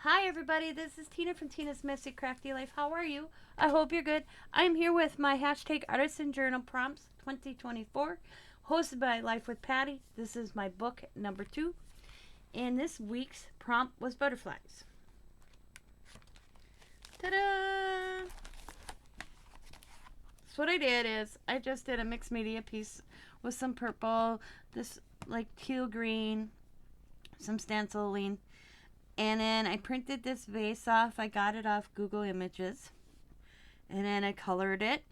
Hi everybody, this is Tina from Tina's Messy Crafty Life. How are you? I hope you're good. I'm here with my hashtag Artisan Journal Prompts 2024, hosted by Life with Patti. This is my book number 2, and this week's prompt was butterflies. Ta-da! So what I did is I just did a mixed media piece with some purple, this like teal green, some stenciling. And then I printed this vase off. I got it off Google Images. And then I colored it.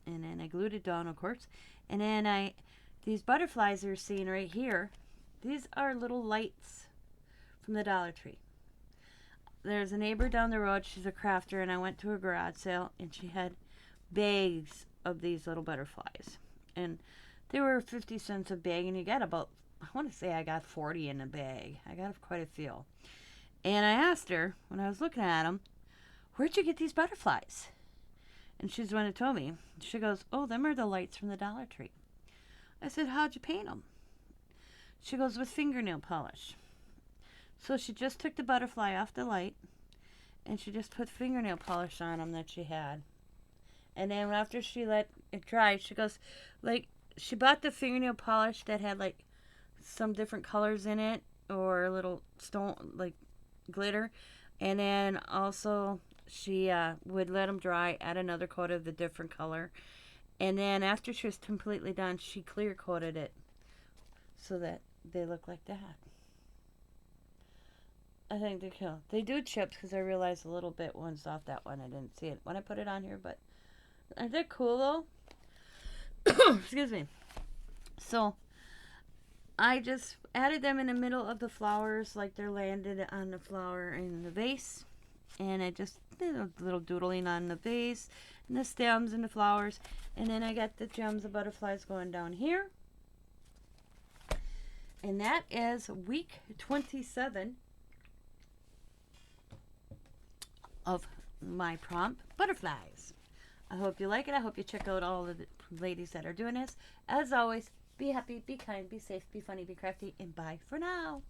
And then I glued it down, of course. And then these butterflies you're seeing right here, these are little lights from the Dollar Tree. There's a neighbor down the road. She's a crafter. And I went to a garage sale. And she had bags of these little butterflies. And they were 50 cents a bag. And you got about, I want to say I got 40 in a bag. I got quite a few. And I asked her, when I was looking at them, where'd you get these butterflies? And she's the one who told me. She goes, oh, them are the lights from the Dollar Tree. I said, how'd you paint them? She goes, with fingernail polish. So she just took the butterfly off the light, and she just put fingernail polish on them that she had. And then after she let it dry, she goes, she bought the fingernail polish that had, some different colors in it, or a little stone, glitter. And then also she would let them dry, add another coat of the different color. And then after she was completely done, she clear coated it so that they look like that. I think they're cool. They do chips because I realized a little bit once off that one. I didn't see it when I put it on here, but aren't they cool though? Excuse me. So I just added them in the middle of the flowers, like they're landed on the flower in the vase. And I just did a little doodling on the vase and the stems and the flowers. And then I got the gems of butterflies going down here. And that is week 27 of my prompt, butterflies. I hope you like it. I hope you check out all of the ladies that are doing this. As always, be happy, be kind, be safe, be funny, be crafty, and bye for now.